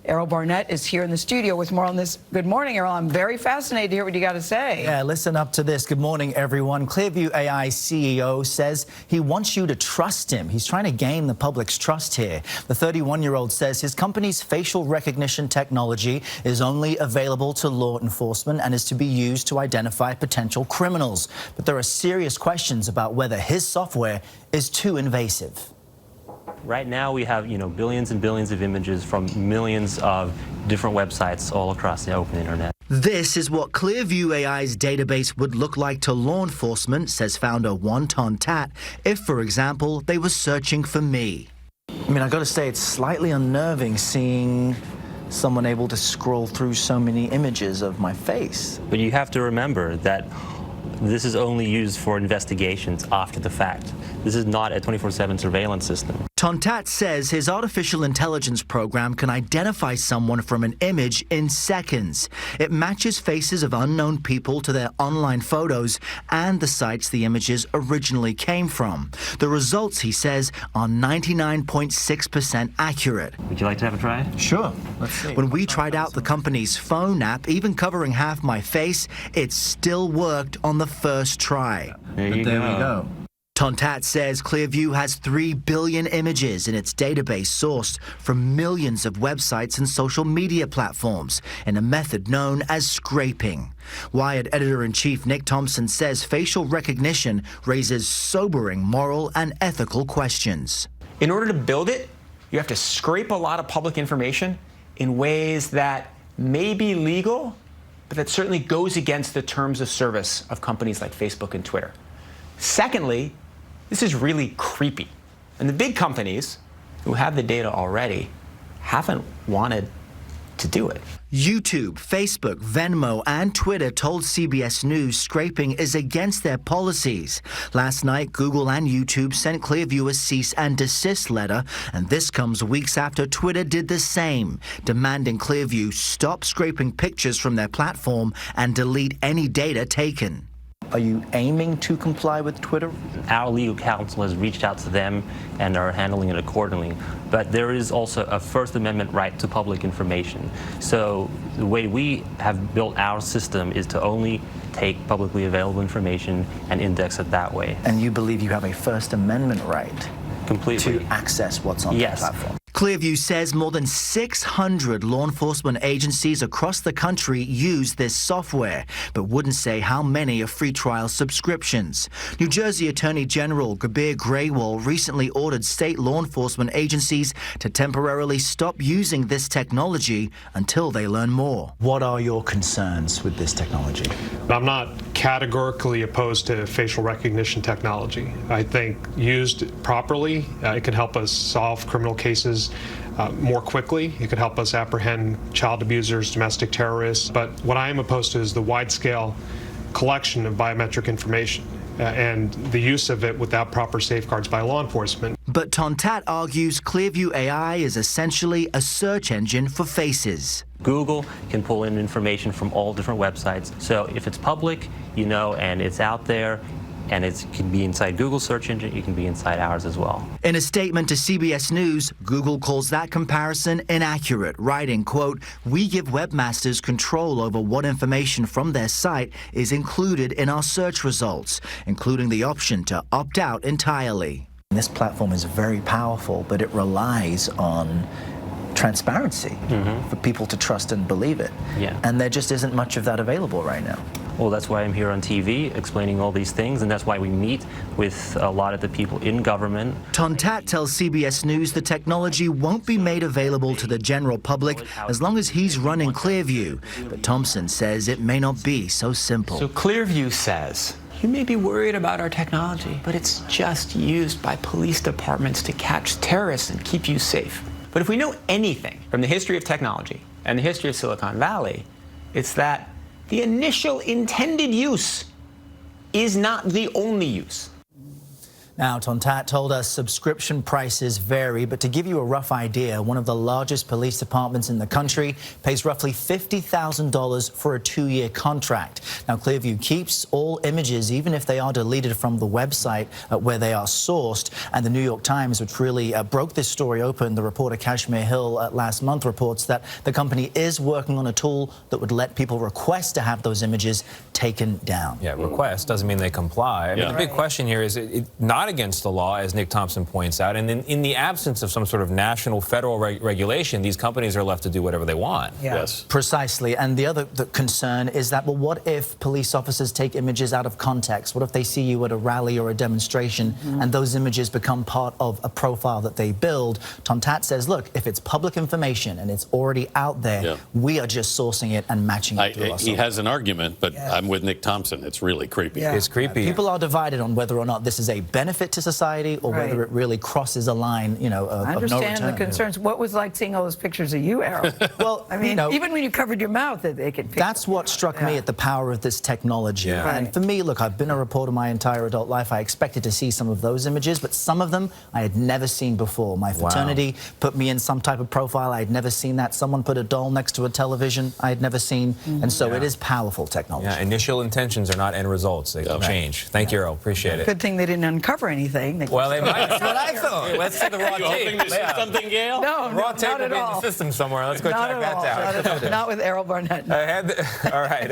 Errol Barnett is here in the studio with more on this. Good morning, Errol. I'm very fascinated to hear what you got to say. Yeah, listen up to this. Good morning, everyone. Clearview AI CEO says he wants you to trust him. He's trying to gain the public's trust here. The 31-year-old says his company's facial recognition technology is only available to law enforcement and is to be used to identify potential criminals. But there are serious questions about whether his software is too invasive. Right now we have, billions and billions of images from millions of different websites all across the open internet. This is what Clearview AI's database would look like to law enforcement, says founder Hoan Ton-That, if, for example, they were searching for me. I mean, I got to say, it's slightly unnerving seeing someone able to scroll through so many images of my face. But you have to remember that this is only used for investigations after the fact. This is not a 24/7 surveillance system. Ton-That says his artificial intelligence program can identify someone from an image in seconds. It matches faces of unknown people to their online photos and the sites the images originally came from. The results, he says, are 99.6% accurate. Would you like to have a try? Sure. Let's see. When we tried out the company's phone app, even covering half my face, it still worked on the first try. There we go. Ton-That says Clearview has 3 billion images in its database sourced from millions of websites and social media platforms in a method known as scraping. Wired editor-in-chief Nick Thompson says facial recognition raises sobering moral and ethical questions. In order to build it, you have to scrape a lot of public information in ways that may be legal, but that certainly goes against the terms of service of companies like Facebook and Twitter. Secondly, this is really creepy. And the big companies who have the data already haven't wanted to do it. YouTube, Facebook, Venmo, and Twitter told CBS News scraping is against their policies. Last night, Google and YouTube sent Clearview a cease and desist letter, and this comes weeks after Twitter did the same, demanding Clearview stop scraping pictures from their platform and delete any data taken. Are you aiming to comply with Twitter? Our legal counsel has reached out to them and are handling it accordingly. But there is also a First Amendment right to public information. So the way we have built our system is to only take publicly available information and index it that way. And you believe you have a First Amendment right completely to access what's on the platform? Clearview says more than 600 law enforcement agencies across the country use this software, but wouldn't say how many are free trial subscriptions. New Jersey Attorney General Gabir Graywall recently ordered state law enforcement agencies to temporarily stop using this technology until they learn more. What are your concerns with this technology? I'm not categorically opposed to facial recognition technology. I think used properly, it can help us solve criminal cases more quickly. It could help us apprehend child abusers, domestic terrorists. But what I am opposed to is the wide-scale collection of biometric information and the use of it without proper safeguards by law enforcement. But Ton-That argues Clearview AI is essentially a search engine for faces. Google can pull in information from all different websites. So if it's public, and it's out there, and it can be inside Google's search engine, it can be inside ours as well. In a statement to CBS News, Google calls that comparison inaccurate, writing, quote, "We give webmasters control over what information from their site is included in our search results, including the option to opt out entirely." This platform is very powerful, but it relies on transparency for people to trust and believe it. Yeah. And there just isn't much of that available right now. Well, that's why I'm here on TV explaining all these things, and that's why we meet with a lot of the people in government. Ton-That tells CBS News the technology won't be made available to the general public as long as he's running Clearview. But Thompson says it may not be so simple. So Clearview says, you may be worried about our technology, but it's just used by police departments to catch terrorists and keep you safe. But if we know anything from the history of technology and the history of Silicon Valley, it's that the initial intended use is not the only use. Now, Ton-That told us subscription prices vary, but to give you a rough idea, one of the largest police departments in the country pays roughly $50,000 for a 2-year contract. Now, Clearview keeps all images, even if they are deleted from the website where they are sourced. And the New York Times, which really broke this story open, the reporter Kashmir Hill last month reports that the company is working on a tool that would let people request to have those images taken down. Yeah, request doesn't mean they comply. I mean, the big question here is it not against the law, as Nick Thompson points out, and in the absence of some sort of national federal regulation, these companies are left to do whatever they want. Yeah. Yes. Precisely. And the other concern is that, well, what if police officers take images out of context? What if they see you at a rally or a demonstration and those images become part of a profile that they build? Ton-That says, look, if it's public information and it's already out there, we are just sourcing it and matching it to us. He has an argument, but I'm with Nick Thompson. It's really creepy. Yeah. It's creepy. People are divided on whether or not this is a benefit to society or whether it really crosses a line, you know, of I no understand return. the concerns. What was like seeing all those pictures of you, Errol? Well, I mean, you know, even when you covered your mouth, they could pick that's what struck me at the power of this technology. Yeah. And for me, look, I've been a reporter my entire adult life. I expected to see some of those images, but some of them I had never seen before. My fraternity put me in some type of profile. I had never seen that. Someone put a doll next to a television I had never seen. And so it is powerful technology. Yeah, initial intentions are not end results. They can change. Thank you, Errol. Appreciate it. Good thing they didn't uncover anything. Well, they might. That's what I thought. Let's see the raw You hoping tape. to see something, Gail? No, Raw tape not will at be in all. the system somewhere. Let's go Not check at that all. out. Not at all. Not with Errol Barnett. All right.